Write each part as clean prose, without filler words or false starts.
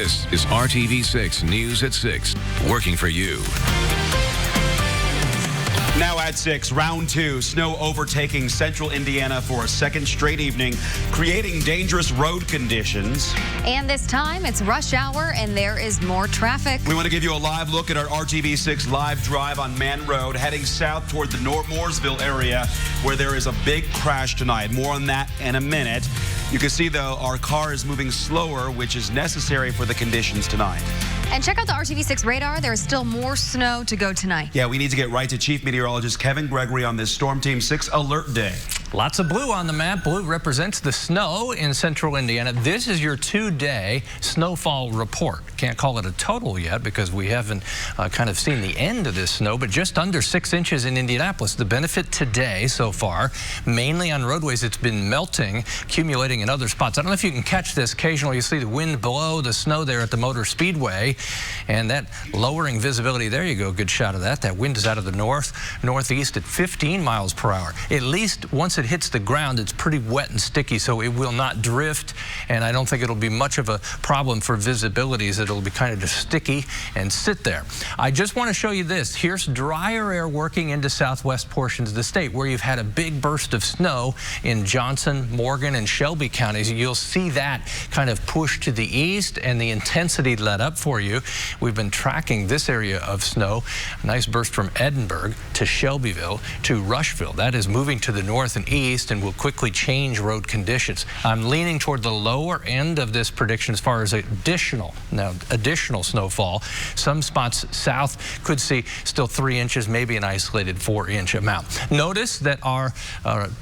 This is RTV6 News at 6, working for you. Now at 6, round 2, snow overtaking central Indiana for a second straight evening, creating dangerous road conditions. And this time it's rush hour and there is more traffic. We want to give you a live look at our RTV6 live drive on Man Road, heading south toward the Mooresville area where there is a big crash tonight. More on that in a minute. You can see, though, our car is moving slower, which is necessary for the conditions tonight. And check out the RTV6 radar. There is still more snow to go tonight. Yeah, we need to get right to Chief Meteorologist Kevin Gregory on this Storm Team 6 alert day. Lots of blue on the map. Blue represents the snow in central Indiana. This is your 2-day snowfall report. Can't call it a total yet because we haven't kind of seen the end of this snow, but just under 6 inches in Indianapolis. The benefit today so far, mainly on roadways, it's been melting, accumulating in other spots. I don't know if you can catch this. Occasionally you see the wind blow the snow there at the Motor Speedway, and that lowering visibility. There you go, good shot of that. That wind is out of the northeast at 15 miles per hour. At least once it hits the ground, it's pretty wet and sticky, so it will not drift, and I don't think it'll be much of a problem for visibility, as it'll be kind of just sticky and sit there. I just want to show you this. Here's drier air working into southwest portions of the state where you've had a big burst of snow in Johnson, Morgan, and Shelby counties. You'll see that kind of push to the east and the intensity let up for you. We've been tracking this area of snow. A nice burst from Edinburgh to Shelbyville to Rushville. That is moving to the north and east and will quickly change road conditions. I'm leaning toward the lower end of this prediction as far as additional snowfall. Some spots south could see still 3 inches, maybe an isolated 4-inch amount. Notice that our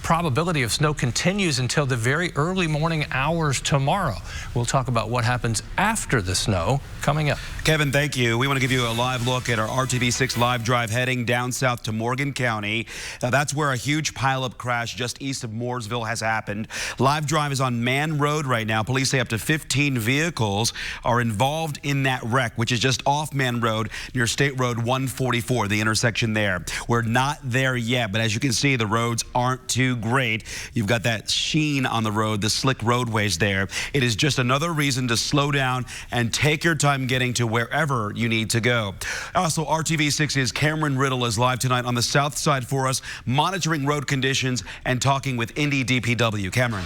probability of snow continues until the very early morning hours tomorrow. We'll talk about what happens after the snow coming up. Kevin, thank you. We want to give you a live look at our RTV6 live drive heading down south to Morgan County. That's where a huge pileup crash just east of Mooresville has happened. Live drive is on Man Road right now. Police say up to 15 vehicles are involved in that wreck, which is just off Man Road near State Road 144, the intersection there. We're not there yet, but as you can see, the roads aren't too great. You've got that sheen on the road, the slick roadways there. It is just another reason to slow down and take your time getting to wherever you need to go. Also, RTV6's Cameron Riddle is live tonight on the south side for us, monitoring road conditions and talking with Indy DPW. Cameron.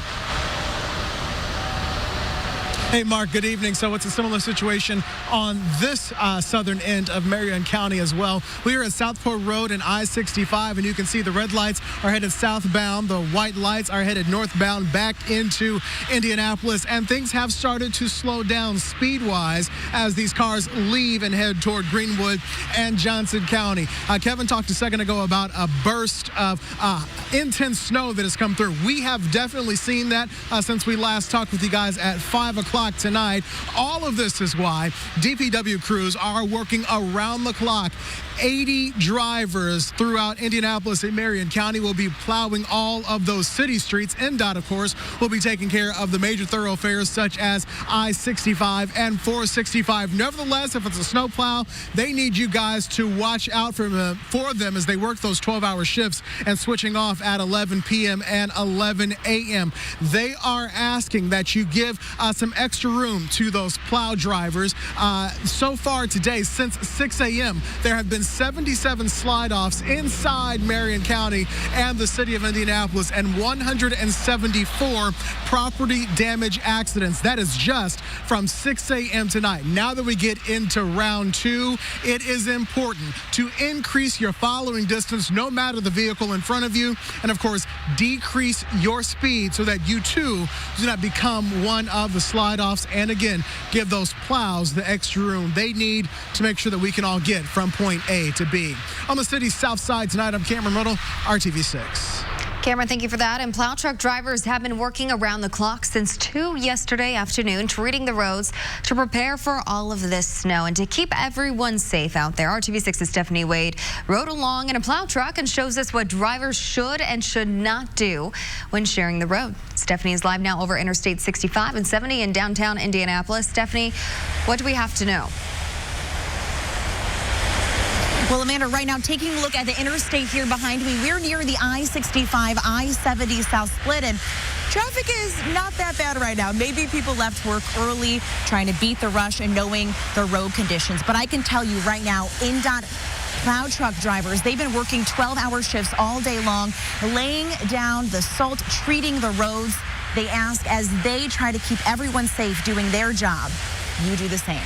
Hey, Mark, good evening. So it's a similar situation on this southern end of Marion County as well. We are at Southport Road and I-65, and you can see the red lights are headed southbound. The white lights are headed northbound back into Indianapolis, and things have started to slow down speed-wise as these cars leave and head toward Greenwood and Johnson County. Kevin talked a second ago about a burst of intense snow that has come through. We have definitely seen that since we last talked with you guys at 5 o'clock tonight. All of this is why DPW crews are working around the clock. 80 drivers throughout Indianapolis and Marion County will be plowing all of those city streets. NDOT, of course, will be taking care of the major thoroughfares such as I-65 and 465. Nevertheless, if it's a snowplow, they need you guys to watch out for them as they work those 12-hour shifts and switching off at 11 p.m. and 11 a.m. They are asking that you give some extra room to those plow drivers. So far today, since 6 a.m., there have been 77 slide-offs inside Marion County and the city of Indianapolis and 174 property damage accidents. That is just from 6 a.m. tonight. Now that we get into round 2, it is important to increase your following distance no matter the vehicle in front of you, and of course decrease your speed so that you too do not become one of the slide-offs, and again give those plows the extra room they need to make sure that we can all get from point A to B. On the city's south side tonight, I'm Cameron Riddle, RTV6. Cameron, thank you for that. And plow truck drivers have been working around the clock since 2 yesterday afternoon, treating the roads to prepare for all of this snow and to keep everyone safe out there. RTV6's Stephanie Wade rode along in a plow truck and shows us what drivers should and should not do when sharing the road. Stephanie is live now over Interstate 65 and 70 in downtown Indianapolis. Stephanie, what do we have to know? Well, Amanda, right now, taking a look at the interstate here behind me, we're near the I-65, I-70 South split, and Traffic is not that bad right now. Maybe people left work early, trying to beat the rush and knowing the road conditions. But I can tell you right now, INDOT plow truck drivers, they've been working 12-hour shifts all day long, laying down the salt, treating the roads. They ask as they try to keep everyone safe doing their job. You do the same.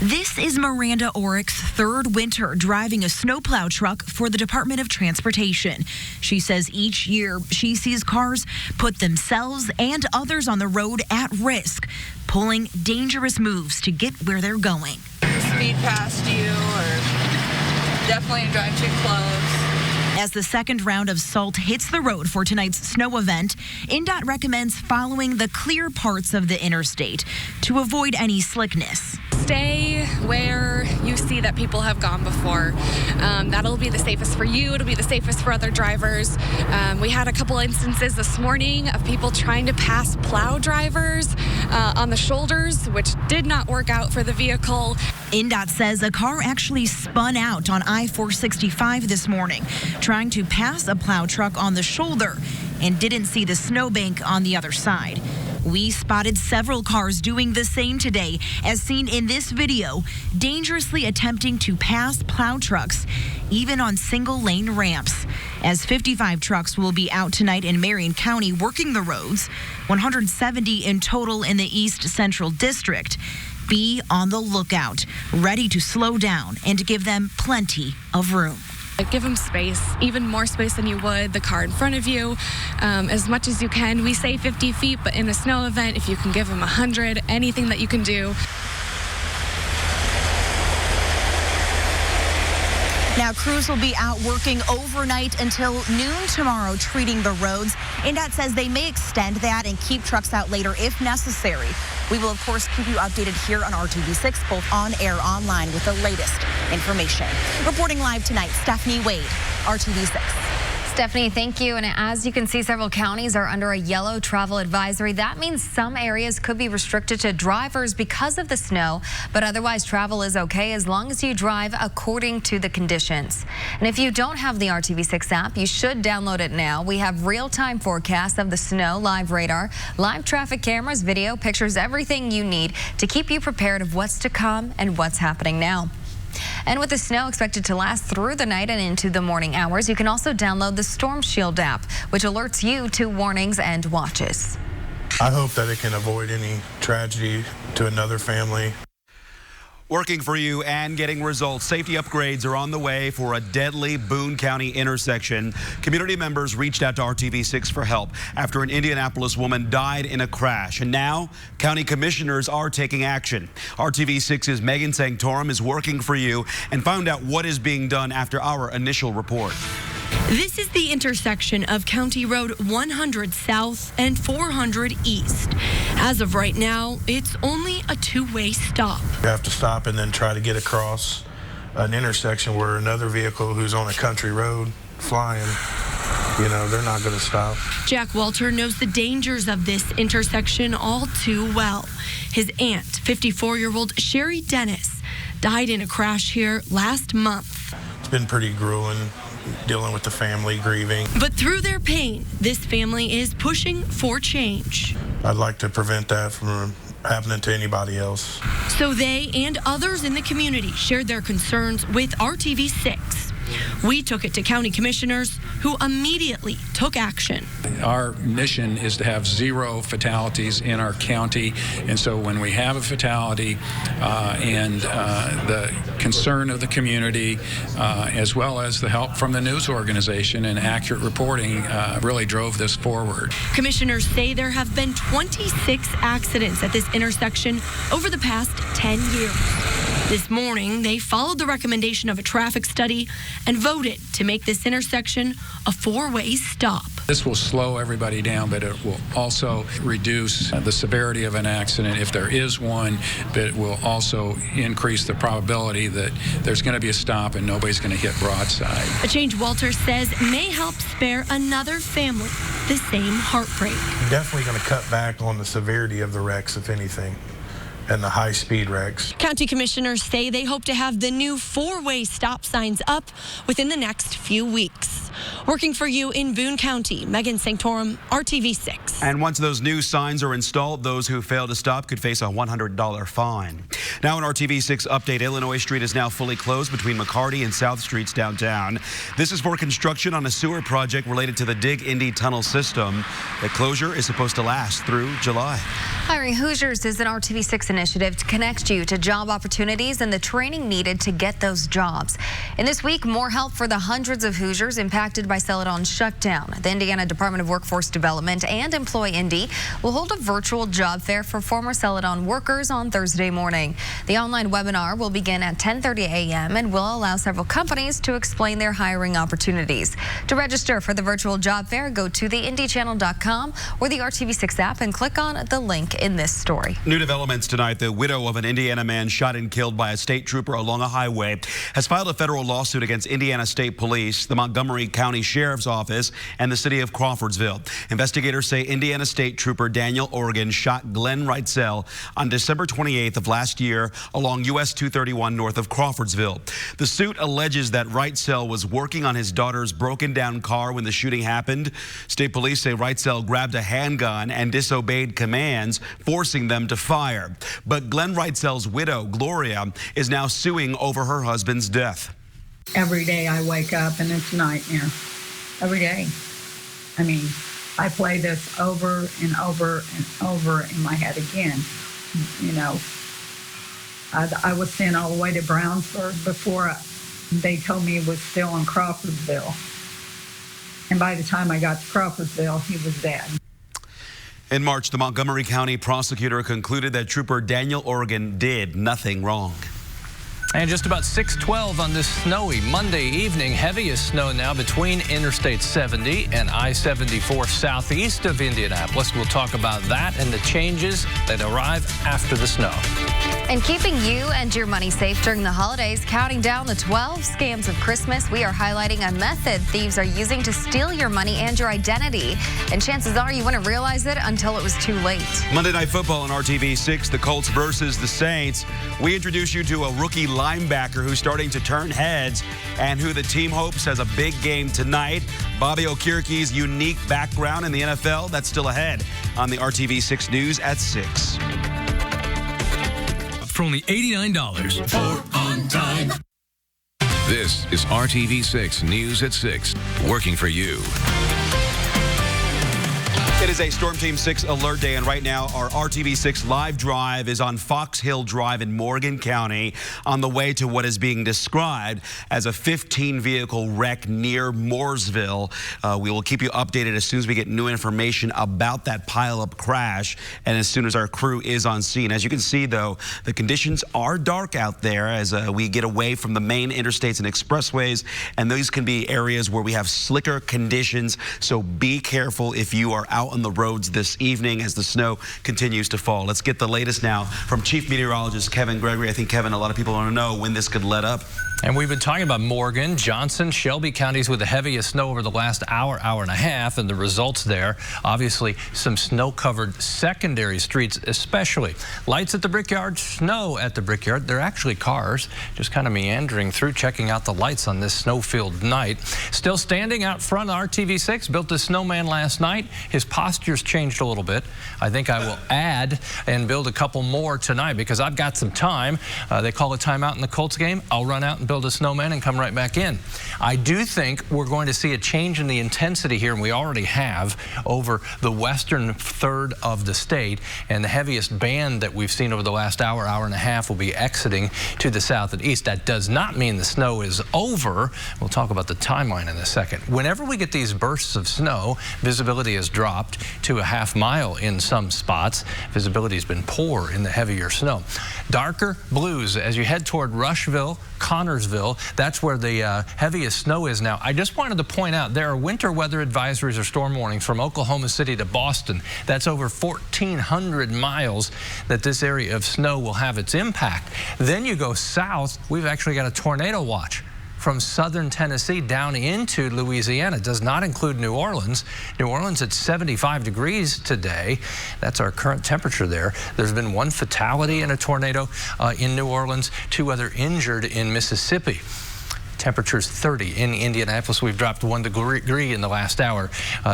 This is Miranda Orick's third winter driving a snowplow truck for the Department of Transportation. She says each year she sees cars put themselves and others on the road at risk, pulling dangerous moves to get where they're going. Speed past you or definitely drive too close. As the second round of salt hits the road for tonight's snow event, INDOT recommends following the clear parts of the interstate to avoid any slickness. Stay where you see that people have gone before. That'll be the safest for you. It'll be the safest for other drivers. We had a couple instances this morning of people trying to pass plow drivers on the shoulders, which did not work out for the vehicle. INDOT says a car actually spun out on I-465 this morning, trying to pass a plow truck on the shoulder and didn't see the snowbank on the other side. We spotted several cars doing the same today, as seen in this video, dangerously attempting to pass plow trucks, even on single-lane ramps. As 55 trucks will be out tonight in Marion County working the roads, 170 in total in the East Central District. Be on the lookout, ready to slow down and to give them plenty of room. Give them space, even more space than you would the car in front of you, as much as you can. We say 50 feet, but in a snow event, if you can give them 100, anything that you can do. Now, crews will be out working overnight until noon tomorrow, treating the roads. INDOT says they may extend that and keep trucks out later if necessary. We will, of course, keep you updated here on RTV6, both on air, online, with the latest information. Reporting live tonight, Stephanie Wade, RTV6. Stephanie, thank you. And as you can see, several counties are under a yellow travel advisory. That means some areas could be restricted to drivers because of the snow, but otherwise travel is okay as long as you drive according to the conditions. And if you don't have the RTV6 app, you should download it now. We have real-time forecasts of the snow, live radar, live traffic cameras, video, pictures, everything you need to keep you prepared of what's to come and what's happening now. And with the snow expected to last through the night and into the morning hours, you can also download the Storm Shield app, which alerts you to warnings and watches. I hope that it can avoid any tragedy to another family. Working for you and getting results. Safety upgrades are on the way for a deadly Boone County intersection. Community members reached out to RTV6 for help after an Indianapolis woman died in a crash. And now county commissioners are taking action. RTV6's Megan Sanctorum is working for you and found out what is being done after our initial report. This is the intersection of County Road 100 South and 400 East. As of right now, it's only a two-way stop. You have to stop and then try to get across an intersection where another vehicle who's on a country road flying, you know, they're not going to stop. Jack Walter knows the dangers of this intersection all too well. His aunt, 54-year-old Sherry Dennis, died in a crash here last month. It's been pretty grueling, dealing with the family grieving. But through their pain, this family is pushing for change. I'd like to prevent that from happening to anybody else. So they and others in the community shared their concerns with RTV6. We took it to county commissioners who immediately took action. Our mission is to have 0 fatalities in our county, and so when we have a fatality and the concern of the community, as well as the help from the news organization and accurate reporting, really drove this forward. Commissioners say there have been 26 accidents at this intersection over the past 10 years. This morning, they followed the recommendation of a traffic study and voted to make this intersection a 4-way stop. This will slow everybody down, but it will also reduce the severity of an accident if there is one, but it will also increase the probability that there's going to be a stop and nobody's going to hit broadside. A change Walter says may help spare another family the same heartbreak. Definitely going to cut back on the severity of the wrecks, if anything. and the high-speed wrecks. County commissioners say they hope to have the new 4-way stop signs up within the next few weeks. Working for you in Boone County, Megan Sanctorum, RTV6. And once those new signs are installed, those who fail to stop could face a $100 fine. Now an RTV6 update, Illinois Street is now fully closed between McCarty and South Streets downtown. This is for construction on a sewer project related to the Dig Indy tunnel system. The closure is supposed to last through July. Hiring Hoosiers is an RTV6 initiative to connect you to job opportunities and the training needed to get those jobs. And this week, more help for the hundreds of Hoosiers impacted by Celadon's shutdown. The Indiana Department of Workforce Development and Employ Indy will hold a virtual job fair for former Celadon workers on Thursday morning. The online webinar will begin at 10:30 a.m. and will allow several companies to explain their hiring opportunities. To register for the virtual job fair, go to theindychannel.com or the RTV6 app and click on the link in this story. New developments tonight. The widow of an Indiana man shot and killed by a state trooper along a highway has filed a federal lawsuit against Indiana State Police, the Montgomery County Sheriff's Office, and the city of Crawfordsville. Investigators say Indiana State Trooper Daniel Organ shot Glenn Reitzel on December 28th of last year along US 231 north of Crawfordsville. The suit alleges that Reitzel was working on his daughter's broken down car when the shooting happened. State police say Reitzel grabbed a handgun and disobeyed commands, forcing them to fire. But Glenn Reitzel's widow, Gloria, is now suing over her husband's death. Every day I wake up and it's a nightmare. Every day. I mean, I play this over and over and over in my head again. You know, I was sent all the way to Brownsburg before they told me it was still in Crawfordsville. And by the time I got to Crawfordsville, he was dead. In March, the Montgomery County prosecutor concluded that Trooper Daniel Organ did nothing wrong. And just about 6:12 on this snowy Monday evening. Heaviest snow now between Interstate 70 and I-74 southeast of Indianapolis. We'll talk about that and the changes that arrive after the snow. And keeping you and your money safe during the holidays, counting down the 12 scams of Christmas, we are highlighting a method thieves are using to steal your money and your identity. And chances are you wouldn't realize it until it was too late. Monday Night Football on RTV6, the Colts versus the Saints. We introduce you to a rookie linebacker who's starting to turn heads and who the team hopes has a big game tonight. Bobby Okerke's unique background in the NFL, that's still ahead on the RTV6 News at 6. For only $89 for on time. This is RTV6 News at 6, working for you. It is a Storm Team 6 alert day, and right now our RTV6 live drive is on Fox Hill Drive in Morgan County on the way to what is being described as a 15-vehicle wreck near Mooresville. We will keep you updated as soon as we get new information about that pileup crash and as soon as our crew is on scene. As you can see, though, the conditions are dark out there as we get away from the main interstates and expressways, and these can be areas where we have slicker conditions, so be careful if you are out on the roads this evening as the snow continues to fall. Let's get the latest now from Chief Meteorologist Kevin Gregory. I think, Kevin, a lot of people want to know when this could let up. And we've been talking about Morgan, Johnson, Shelby counties with the heaviest snow over the last hour and a half, and the results there, obviously some snow-covered secondary streets especially. Lights at the Brickyard, snow at the Brickyard. They're actually cars just kind of meandering through, checking out the lights on this snow-filled night. Still standing out front, RTV6 built a snowman last night. His posture's changed a little bit. I think I will add and build a couple more tonight because I've got some time. They call a timeout in the Colts game. I'll run out and build a snowman and come right back in. I do think we're going to see a change in the intensity here, and we already have, over the western third of the state, and the heaviest band that we've seen over the last hour and a half will be exiting to the south and east. That does not mean the snow is over. We'll talk about the timeline in a second. Whenever we get these bursts of snow, visibility has dropped to a half mile in some spots. Visibility has been poor in the heavier snow. Darker blues as you head toward Rushville, Connorsville. That's where the heaviest snow is now. I just wanted to point out there are winter weather advisories or storm warnings from Oklahoma City to Boston. That's over 1,400 miles that this area of snow will have its impact. Then you go south, we've actually got a tornado watch from southern Tennessee down into Louisiana. It does not include New Orleans. New Orleans at 75 degrees today. That's our current temperature there. There's been one fatality in a tornado in New Orleans, 2 other injured in Mississippi. Temperatures 30 in Indianapolis. We've dropped 1 degree in the last hour.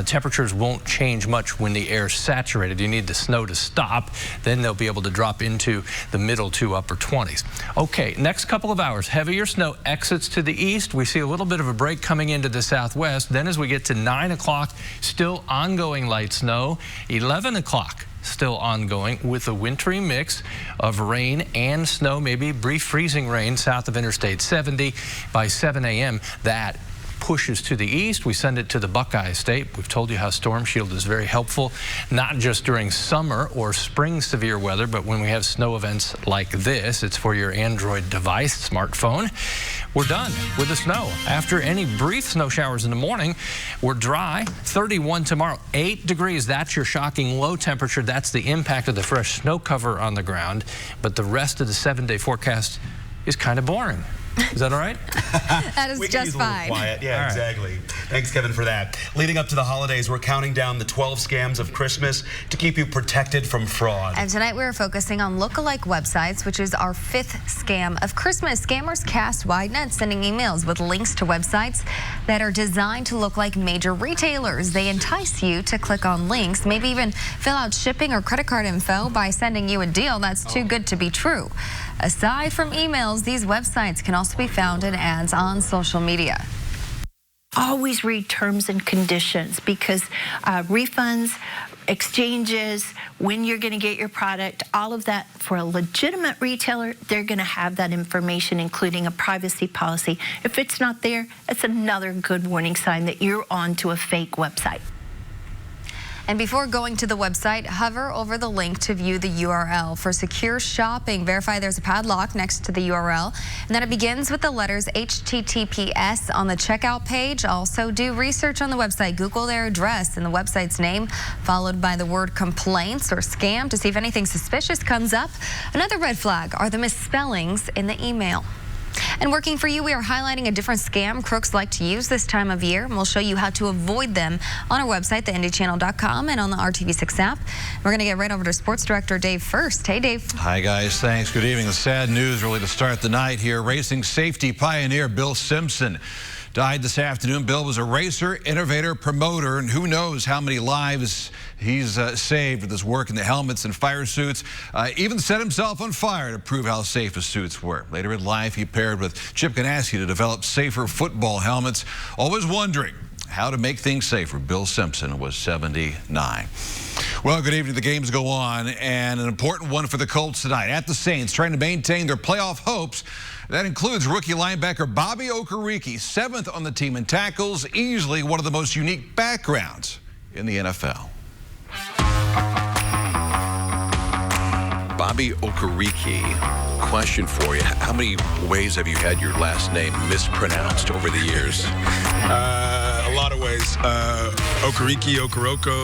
Temperatures won't change much when the air's saturated. You need the snow to stop. Then they'll be able to drop into the middle to upper 20s. Okay, next couple of hours, heavier snow exits to the east. We see a little bit of a break coming into the southwest. Then as we get to 9 o'clock, still ongoing light snow. 11 o'clock. Still ongoing with a wintry mix of rain and snow, maybe brief freezing rain south of Interstate 70. By 7 a.m., that pushes to the east. We send it to the Buckeye State. We've told you how Storm Shield is very helpful, not just during summer or spring severe weather, but when we have snow events like this. It's for your Android device, smartphone. We're done with the snow. After any brief snow showers in the morning, we're dry. 31 tomorrow, 8 degrees. That's your shocking low temperature. That's the impact of the fresh snow cover on the ground. But the rest of the 7-day forecast is kind of boring. Is that all right? That is just fine. Quiet. Yeah, exactly. Thanks, Kevin, for that. Leading up to the holidays, we're counting down the 12 scams of Christmas to keep you protected from fraud. And tonight we're focusing on lookalike websites, which is our 5th scam of Christmas. Scammers cast wide nets, sending emails with links to websites that are designed to look like major retailers. They entice you to click on links, maybe even fill out shipping or credit card info by sending you a deal that's too good to be true. Aside from emails, these websites can also be found in ads on social media. Always read terms and conditions, because refunds, exchanges, when you're going to get your product, all of that, for a legitimate retailer, they're going to have that information, including a privacy policy. If it's not there, it's another good warning sign that you're on to a fake website. And before going to the website, hover over the link to view the URL. For secure shopping, verify there's a padlock next to the URL, and then it begins with the letters HTTPS on the checkout page. Also, do research on the website. Google their address and the website's name, followed by the word complaints or scam to see if anything suspicious comes up. Another red flag are the misspellings in the email. And working for you, we are highlighting a different scam crooks like to use this time of year, and we'll show you how to avoid them on our website, theindychannel.com, and on the RTV6 app. We're going to get right over to Sports Director Dave first. Hey, Dave. Hi, guys. Thanks. Good evening. The sad news really to start the night here. Racing safety pioneer Bill Simpson died this afternoon. Bill was a racer, innovator, promoter, and who knows how many lives he's saved with his work in the helmets and fire suits. Even set himself on fire to prove how safe his suits were. Later in life, he paired with Chip Ganassi to develop safer football helmets. Always wondering how to make things safer. Bill Simpson was 79. Well, good evening. The games go on, and an important one for the Colts tonight at the Saints, trying to maintain their playoff hopes. That includes rookie linebacker Bobby Okereke, 7th on the team in tackles, easily one of the most unique backgrounds in the NFL. Bobby Okereke, question for you. How many ways have you had your last name mispronounced over the years? A lot of ways. Okereke, Okoroko.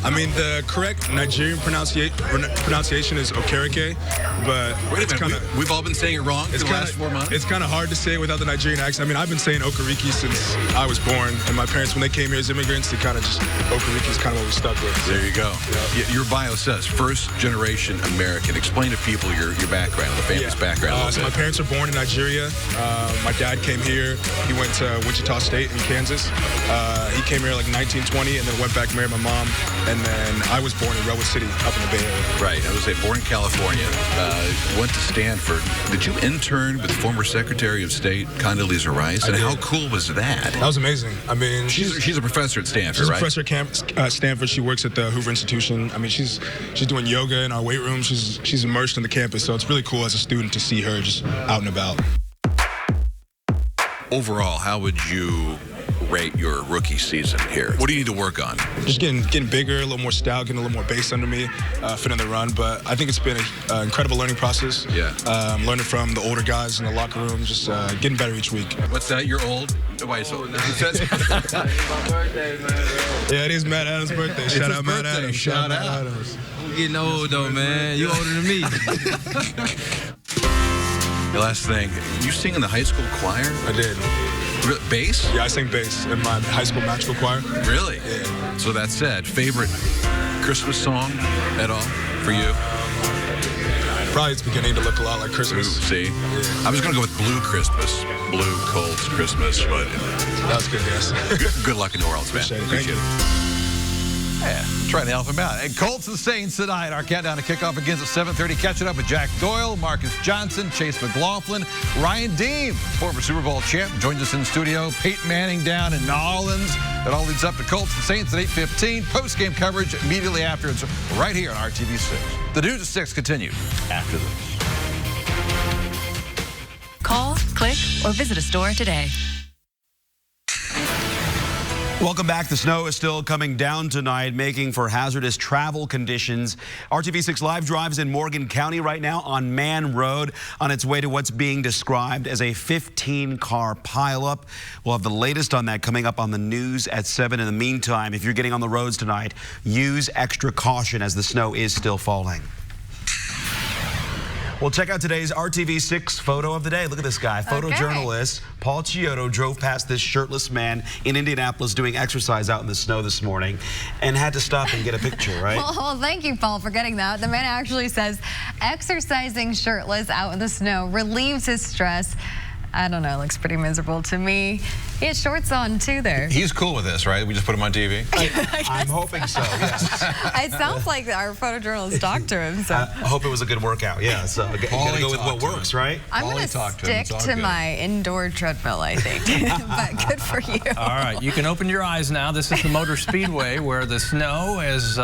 I mean, the correct Nigerian pronunciation is Okereke, but wait a minute, we've all been saying it wrong for the last 4 months? It's kind of hard to say without the Nigerian accent. I mean, I've been saying Okereke since I was born, and my parents, when they came here as immigrants, they kind of just, Okereke is kind of what we stuck with. There you go. Yeah. Your bio says first-generation American. Explain to people your background, the family's background. So my parents were born in Nigeria. My dad came here. He went to Wichita State in Kansas. He came here like 1920 and then went back and married my mom. And then I was born in Redwood City, up in the Bay Area. Right. I was born in California. Went to Stanford. Did you intern with former Secretary of State Condoleezza Rice? And how cool was that? That was amazing. I mean, she's a professor at Stanford, she's right? She's a professor at Stanford. She works at the Hoover Institution. I mean, she's doing yoga in our weight room. She's immersed in the campus. So it's really cool as a student to see her just out and about. Overall, how would you rate your rookie season here? What do you need to work on? Just getting bigger, a little more stout, getting a little more bass under me, fitting the run. But I think it's been an incredible learning process. Yeah. Learning from the older guys in the locker room, just getting better each week. What's that? You're old? Why so? My birthday, man. Yeah, it is Matt Adams' birthday. Shout out Matt Adams. Shout out Adams. I'm getting old though, man. You older than me. The last thing, you sing in the high school choir? I did. Bass? Yeah, I sang bass in my high school magical choir. Really? Yeah. So that said, favorite Christmas song at all for you? Probably it's beginning to look a lot like Christmas. Ooh, see? I was going to go with Blue Christmas. Blue Colts Christmas, but that was good, yes. Good luck in New Orleans, man. Appreciate it. Yeah, trying to help him out. And Colts and Saints tonight. Our countdown to kickoff begins at 7:30. Catching up with Jack Doyle, Marcus Johnson, Chase McLaughlin, Ryan Deem, former Super Bowl champ, joins us in the studio. Peyton Manning down in New Orleans. It all leads up to Colts and Saints at 8:15. Post-game coverage immediately after. It's right here on RTV6. The news at 6 continue after this. Call, click, or visit a store today. Welcome back. The snow is still coming down tonight, making for hazardous travel conditions. RTV6 Live Drive is in Morgan County right now on Man Road on its way to what's being described as a 15-car pileup. We'll have the latest on that coming up on the news at 7. In the meantime, if you're getting on the roads tonight, use extra caution as the snow is still falling. Well, check out today's RTV6 photo of the day. Look at this guy. Photojournalist Paul Chiodo drove past this shirtless man in Indianapolis doing exercise out in the snow this morning and had to stop and get a picture, right? Well, thank you, Paul, for getting that. The man actually says exercising shirtless out in the snow relieves his stress. I don't know, it looks pretty miserable to me. He has shorts on, too, there. He's cool with this, right? We just put him on TV? I'm hoping so, yes. It sounds like our photojournalist talked to him. So. I hope it was a good workout, yeah. So you gotta go with what works, right? I'm going to stick to my indoor treadmill, I think. But good for you. All right, you can open your eyes now. This is the Motor Speedway where the snow is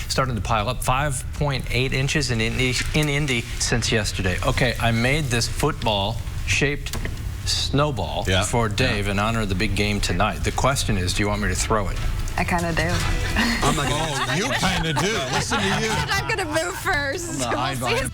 starting to pile up. 5.8 inches in Indy since yesterday. Okay, I made this football-shaped snowball for Dave in honor of the big game tonight. The question is, do you want me to throw it? I kind of do. I'm like, oh, you kind of do. Listen to you. I'm going to move first. We'll see.